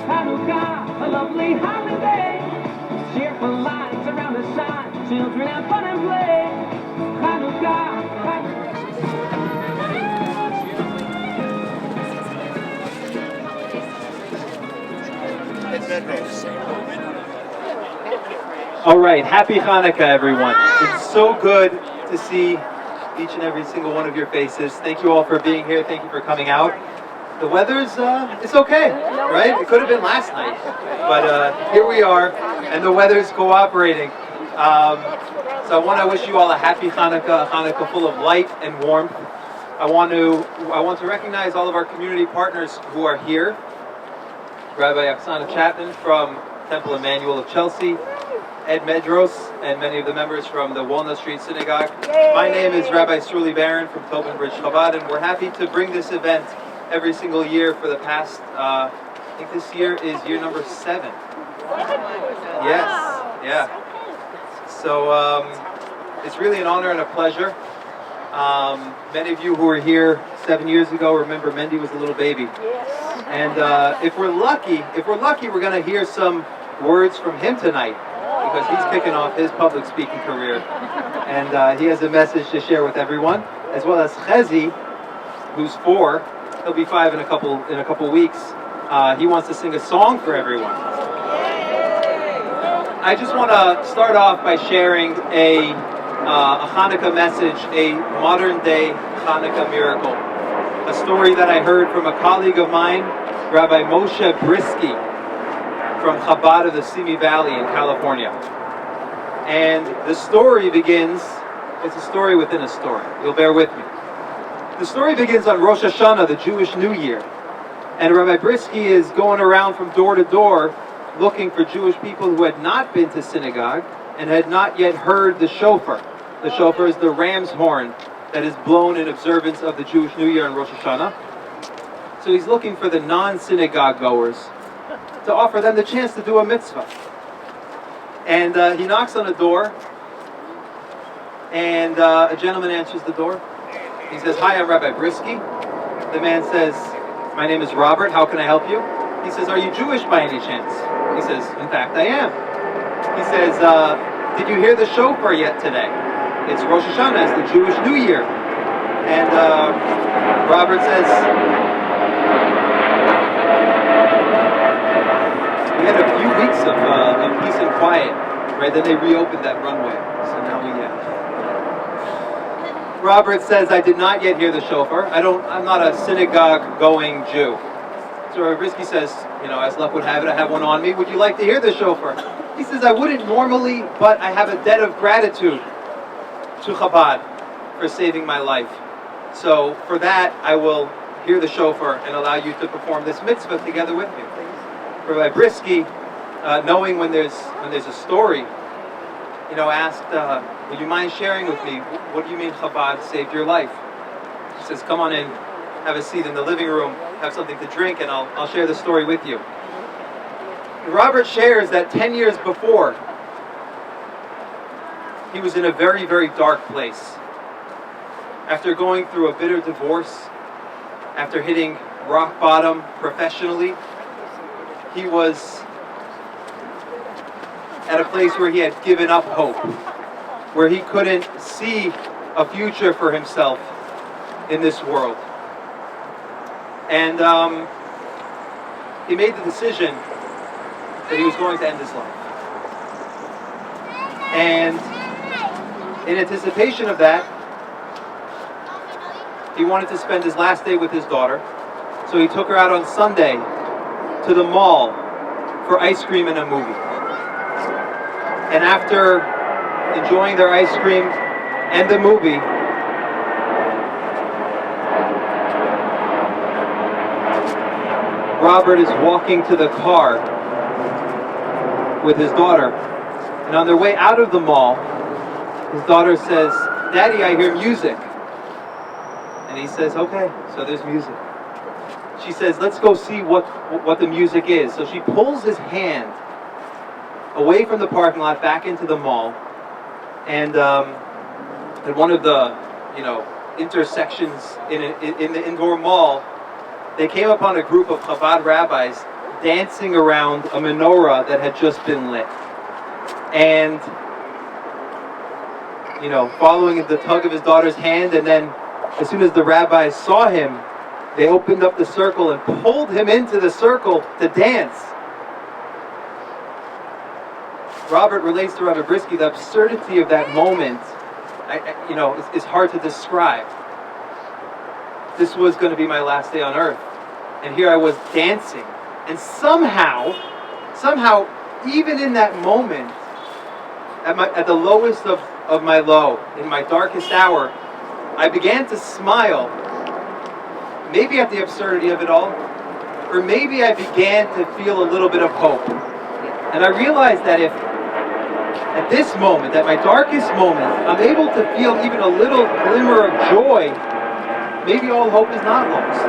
Hanukkah, a lovely holiday. Cheerful lights around the sun, children have fun and play. Hanukkah, All right, happy Hanukkah, everyone. It's so good to see each and every single one of your faces. Thank you all for being here. Thank you for coming out. The weather's, it's okay, right? It could have been last night, but here we are, and the weather's cooperating. So I want to wish you all a happy Hanukkah, a Hanukkah full of light and warmth. I want to recognize all of our community partners who are here. Rabbi Oksana Chapman from Temple Emmanuel of Chelsea, Ed Medros, and many of the members from the Walnut Street Synagogue. My name is Rabbi Struly Barron from Tobin Chabad, and we're happy to bring this event every single year for the past, I think this year is year number 7. Yes, yeah. So it's really an honor and a pleasure. Many of you who were here 7 years ago remember Mendy was a little baby. And if we're lucky, we're going to hear some words from him tonight, because he's kicking off his public speaking career, and he has a message to share with everyone, as well as Chezi, who's 4. He'll be 5 in a couple weeks. He wants to sing a song for everyone. I just want to start off by sharing a Hanukkah message, a modern day Hanukkah miracle. A story that I heard from a colleague of mine, Rabbi Moshe Brisky, from Chabad of the Simi Valley in California. And the story begins, it's a story within a story. You'll bear with me. The story begins on Rosh Hashanah, the Jewish New Year. And Rabbi Brisky is going around from door to door looking for Jewish people who had not been to synagogue and had not yet heard the shofar. The shofar is the ram's horn that is blown in observance of the Jewish New Year on Rosh Hashanah. So he's looking for the non-synagogue goers to offer them the chance to do a mitzvah. And he knocks on the door, and a gentleman answers the door. He says, "Hi, I'm Rabbi Brisky." The man says, "My name is Robert, how can I help you?" He says, "Are you Jewish by any chance?" He says, "In fact, I am." He says, "Did you hear the shofar yet today? It's Rosh Hashanah, it's the Jewish New Year." And Robert says, "We had a few weeks of peace and quiet, right? Then they reopened that runway, so now we Robert says, "I did not yet hear the shofar. I'm not a synagogue-going Jew." So Rabbi Brisky says, as luck would have it, I have one on me. Would you like to hear the shofar? He says, "I wouldn't normally, but I have a debt of gratitude to Chabad for saving my life. So for that, I will hear the shofar and allow you to perform this mitzvah together with me." Rabbi Brisky, knowing when there's a story, asked, "Would you mind sharing with me, what do you mean Chabad saved your life?" He says, "Come on in, have a seat in the living room, have something to drink, and I'll share the story with you." And Robert shares that 10 years before, he was in a very, very dark place. After going through a bitter divorce, after hitting rock bottom professionally, he was at a place where he had given up hope, where he couldn't see a future for himself in this world. And he made the decision that he was going to end his life. And in anticipation of that, he wanted to spend his last day with his daughter. So he took her out on Sunday to the mall for ice cream and a movie. And after enjoying their ice cream and the movie, Robert is walking to the car with his daughter. And on their way out of the mall, his daughter says, "Daddy, I hear music." And he says, "Okay, so there's music." She says, "Let's go see what the music is." So she pulls his hand away from the parking lot back into the mall, and at one of the intersections in the indoor mall, they came upon a group of Chabad rabbis dancing around a menorah that had just been lit. And, you know, following the tug of his daughter's hand, and then as soon as the rabbis saw him, they opened up the circle and pulled him into the circle to dance. Robert relates to Rabbi Brisky, the absurdity of that moment, is hard to describe. This was going to be my last day on earth. And here I was dancing. And somehow, even in that moment, at the lowest of my low, in my darkest hour, I began to smile. Maybe at the absurdity of it all, or maybe I began to feel a little bit of hope. And I realized that if at this moment, at my darkest moment, I'm able to feel even a little glimmer of joy, maybe all hope is not lost.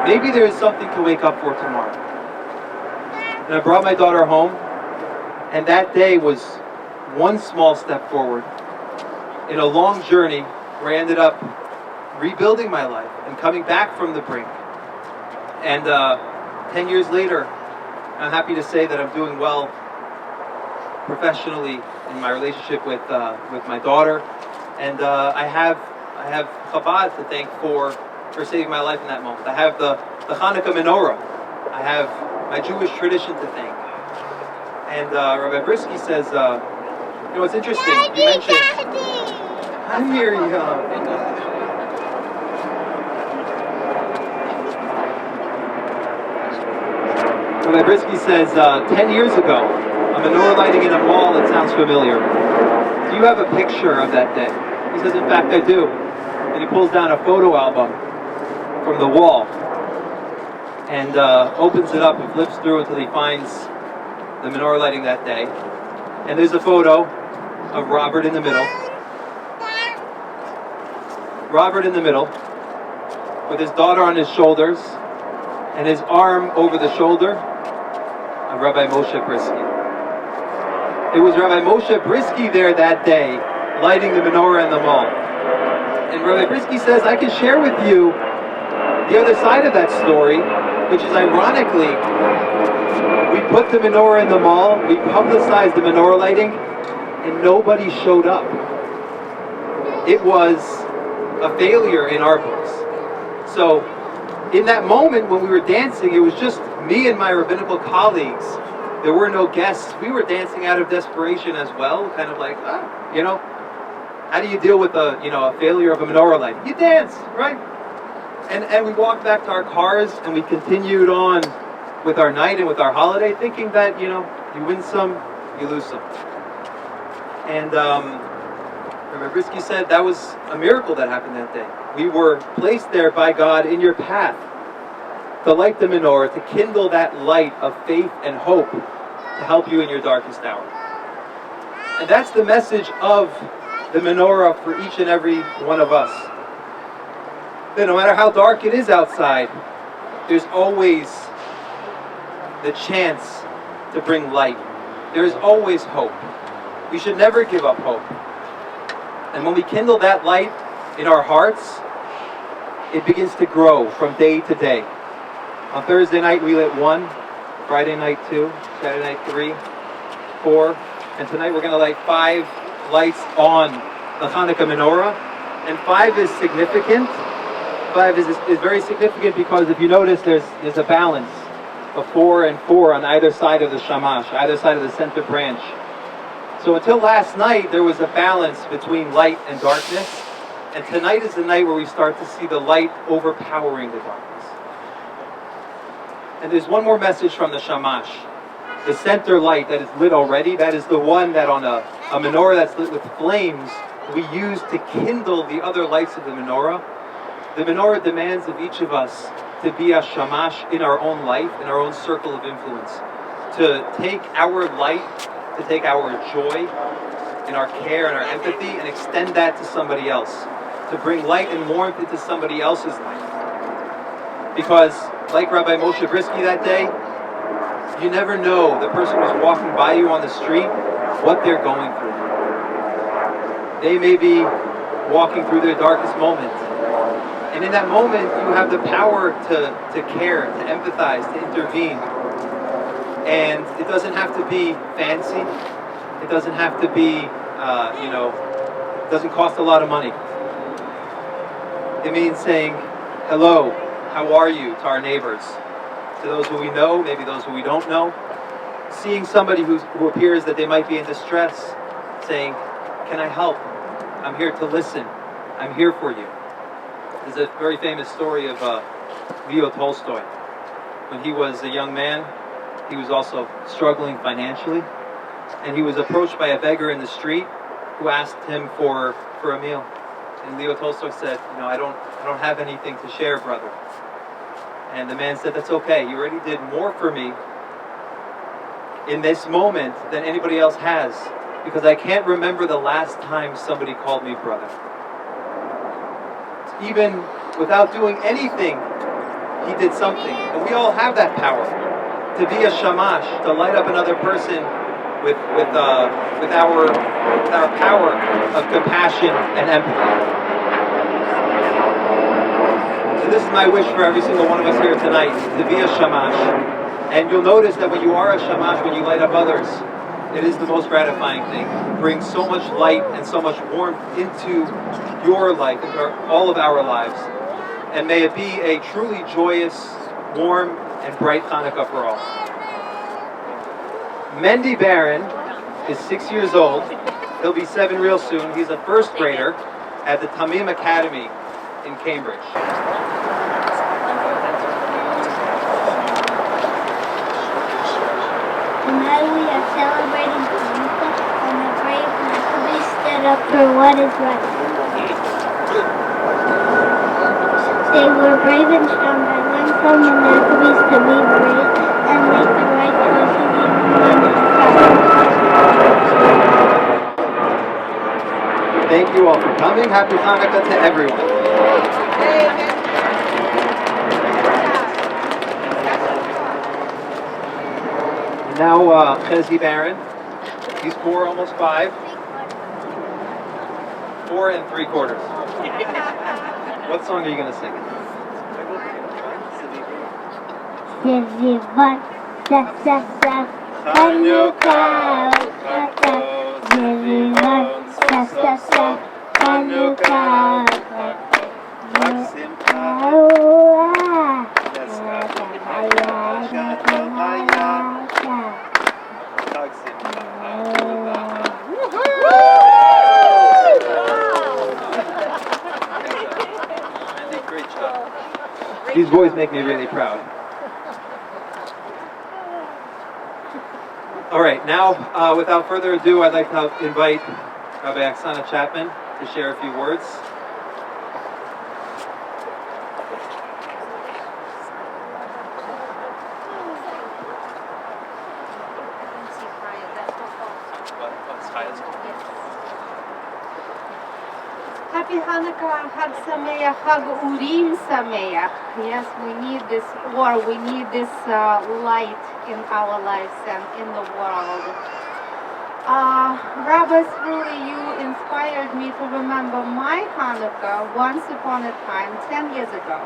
Maybe there is something to wake up for tomorrow. And I brought my daughter home, and that day was one small step forward in a long journey where I ended up rebuilding my life and coming back from the brink. And 10 years later, I'm happy to say that I'm doing well professionally in my relationship with my daughter, and I have Chabad to thank for saving my life in that moment. I have the Hanukkah menorah. I have my Jewish tradition to thank. And Rabbi Brisky says, it's interesting. You mentioned. I'm here, Rabbi Brisky says, 10 years ago, a menorah lighting in a mall, it sounds familiar. Do you have a picture of that day? He says, in fact, I do. And he pulls down a photo album from the wall and opens it up and flips through until he finds the menorah lighting that day. And there's a photo of Robert in the middle. Robert in the middle, with his daughter on his shoulders, and his arm over the shoulder of Rabbi Moshe Brisky. It was Rabbi Moshe Brisky there that day, lighting the menorah in the mall. And Rabbi Brisky says, I can share with you the other side of that story, which is ironically, we put the menorah in the mall, we publicized the menorah lighting, and nobody showed up. It was a failure in our books. So, in that moment when we were dancing, it was just me and my rabbinical colleagues. There were no guests. We were dancing out of desperation as well, kind of like, how do you deal with a failure of a menorah light? You dance, right? And we walked back to our cars and we continued on with our night and with our holiday, thinking that, you win some, you lose some. And Rabbi Brisky said that was a miracle that happened that day. We were placed there by God in your path to light the menorah, to kindle that light of faith and hope to help you in your darkest hour. And that's the message of the menorah for each and every one of us. That no matter how dark it is outside, there's always the chance to bring light. There is always hope. We should never give up hope. And when we kindle that light in our hearts, it begins to grow from day to day. On Thursday night we lit 1, Friday night 2, Saturday night 3, 4, and tonight we're going to light 5 lights on the Hanukkah menorah. And 5 is significant. 5 is very significant because if you notice there's a balance of 4 and 4 on either side of the shamash, either side of the center branch. So until last night there was a balance between light and darkness, and tonight is the night where we start to see the light overpowering the darkness. And there's one more message from the shamash. The center light that is lit already, that is the one that on a menorah that's lit with flames, we use to kindle the other lights of the menorah. The menorah demands of each of us to be a shamash in our own life, in our own circle of influence. To take our light, to take our joy, and our care and our empathy, and extend that to somebody else. To bring light and warmth into somebody else's life. Because, like Rabbi Moshe Brisky that day, you never know the person who's walking by you on the street, what they're going through. They may be walking through their darkest moment. And in that moment, you have the power to care, to empathize, to intervene. And it doesn't have to be fancy. It doesn't have to be, it doesn't cost a lot of money. It means saying, hello, how are you, to our neighbors, to those who we know, maybe those who we don't know. Seeing somebody who appears that they might be in distress, saying, can I help? I'm here to listen. I'm here for you. There's a very famous story of Leo Tolstoy. When he was a young man, he was also struggling financially, and he was approached by a beggar in the street who asked him for a meal. And Leo Tolstoy said, I don't have anything to share, brother. And the man said, that's okay. You already did more for me in this moment than anybody else has, because I can't remember the last time somebody called me brother. Even without doing anything, he did something. And we all have that power to be a shamash, to light up another person with our power of compassion and empathy. So this is my wish for every single one of us here tonight, to be a shamash. And you'll notice that when you are a shamash, when you light up others, it is the most gratifying thing. It brings so much light and so much warmth into your life, into all of our lives. And may it be a truly joyous, warm, and bright Hanukkah for all. Mendy Barron is 6 years old. He'll be 7 real soon. He's a first grader at the Tamim Academy in Cambridge. Tonight we are celebrating Hanukkah, and the brave Maccabees stood up for what is right. They were brave and strong. I learned from the Maccabees to be brave and make the right choices even when it's tough. Thank you all for coming. Happy Hanukkah to everyone. Now, Chezi Barron, he's 4, almost 5. 4 3/4. What song are you going to sing? Zivivot, sa-sa-sa, Hanukkah, Zivivot, sa-sa-sa, Hanukkah, Great job. These boys make me really proud. All right, now, without further ado, I'd like to invite Rabbi Oksana Chapman to share a few words. Happy Hanukkah, Chag Sameach, Chag Urim Sameach. Yes, we need this war, we need this light in our lives and in the world. Rabbis, really, you inspired me to remember my Hanukkah once upon a time, 10 years ago.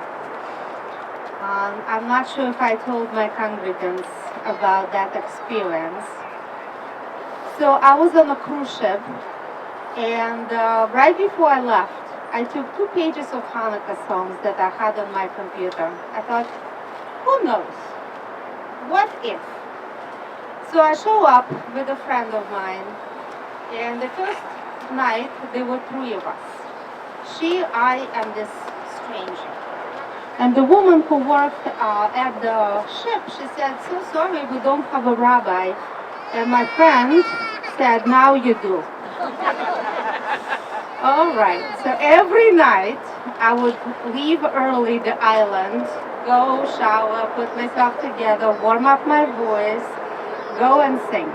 I'm not sure if I told my congregants about that experience. So I was on a cruise ship, and right before I left, I took 2 pages of Hanukkah songs that I had on my computer. I thought, who knows? What if? So I show up with a friend of mine, and the first night there were 3 of us. She, I, and this stranger. And the woman who worked at the ship, she said, so sorry, we don't have a rabbi. And my friend said, now you do. All right, so every night I would leave early the island, go shower, put myself together, warm up my voice, go and sing.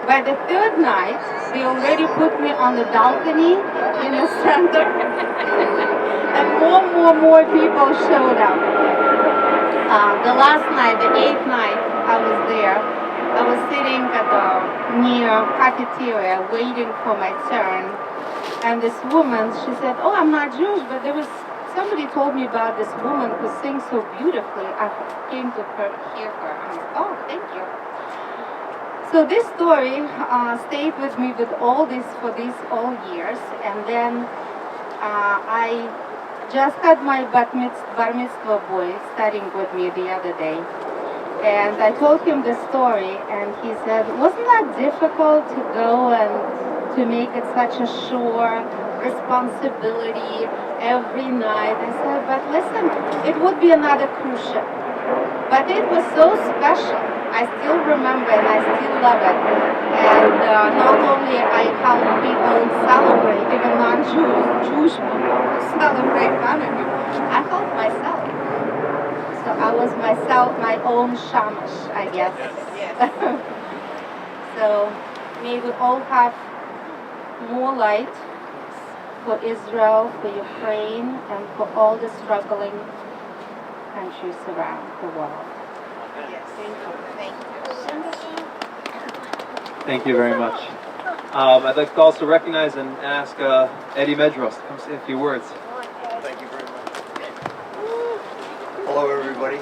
By the 3rd night, they already put me on the balcony in the center, and more people showed up. The last night, the 8th night I was there, I was sitting at the near cafeteria waiting for my turn. And this woman, she said, oh, I'm not Jewish, but somebody told me about this woman who sings so beautifully. I came to hear her. I'm like, oh, thank you. So this story stayed with me with all these all years, and then I just had my bar mitzvah boy studying with me the other day, and I told him the story, and he said, "Wasn't that difficult to go and to make it such a sure responsibility every night?" I said, "But listen, it would be another cruise ship, but it was so special. I still remember and I still love it. And not only I help people celebrate, even non-Jewish people celebrate Hanukkah, I help myself. So I was myself my own shamash, I guess." So may we all have more light for Israel, for Ukraine, and for all the struggling countries around the world. Thank you very much. I'd like to also recognize and ask Eddie Medros to come say a few words. Thank you very much. Hello, everybody.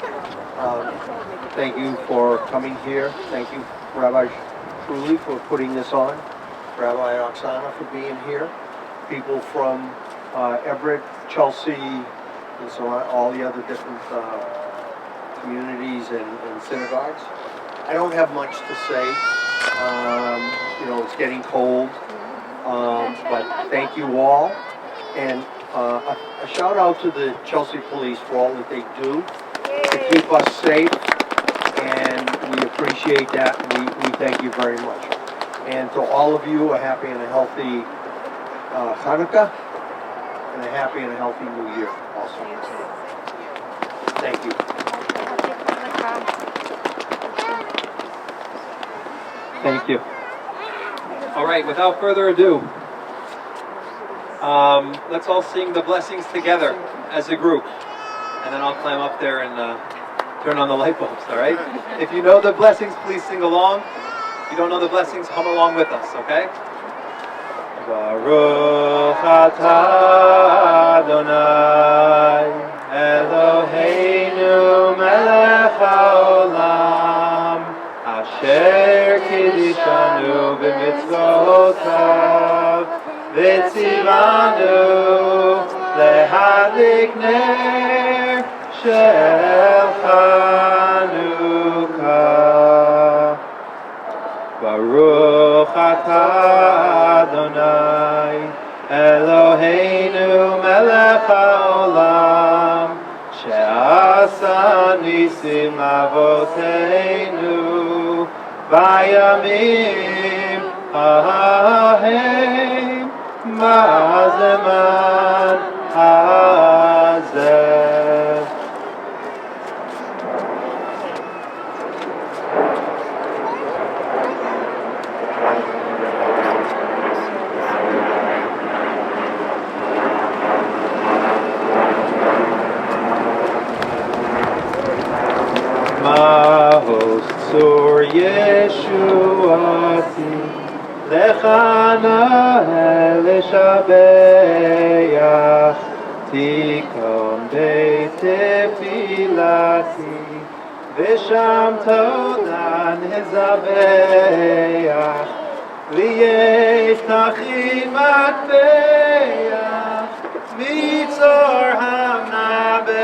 Thank you for coming here. Thank you, Rabbi Truly, for putting this on. Rabbi Oksana for being here. People from Everett, Chelsea, and so on, all the other different communities and synagogues. I don't have much to say. It's getting cold, but thank you all. And a shout out to the Chelsea Police for all that they do to keep us safe, and we appreciate that. We thank you very much. And to all of you, a happy and a healthy Hanukkah, and a happy and a healthy New Year also. Thank you. Thank you. All right, without further ado, let's all sing the blessings together as a group. And then I'll climb up there and turn on the light bulbs, all right? If you know the blessings, please sing along. If you don't know the blessings, hum along with us, okay? Baruch atah Adonai Eloheinu melech haolam Asher kiddushanu b'mitzvotav v'tzivanu lehadlik ner shel Chanukah. Baruch atah Adonai Eloheinu melech haolam she'asa nisim avoteinu bayamim hahem ma'azeman hazeh. Mahos Tzur Yeshuati Lechana Elishabeach Tikom Beit Tefilati Visham Todan Hizabeach Liyeftachin Matbeach Mitzor Hamnabeach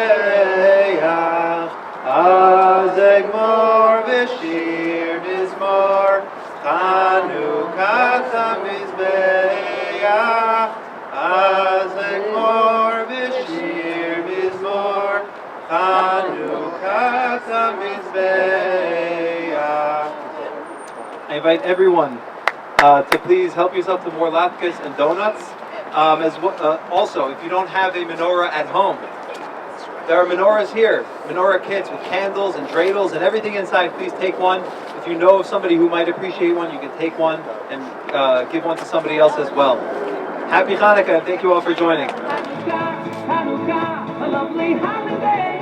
Azegmor v'shir mizmor Chanukah hamizbeach Azegmor v'shir mizmor Chanukah hamizbeach. I invite everyone to please help yourself to more latkes and donuts. Also, if you don't have a menorah at home, there are menorahs here, menorah kits with candles and dreidels and everything inside. Please take one. If you know of somebody who might appreciate one, you can take one and give one to somebody else as well. Happy Hanukkah, and thank you all for joining. Hanukkah, Hanukkah, a lovely holiday.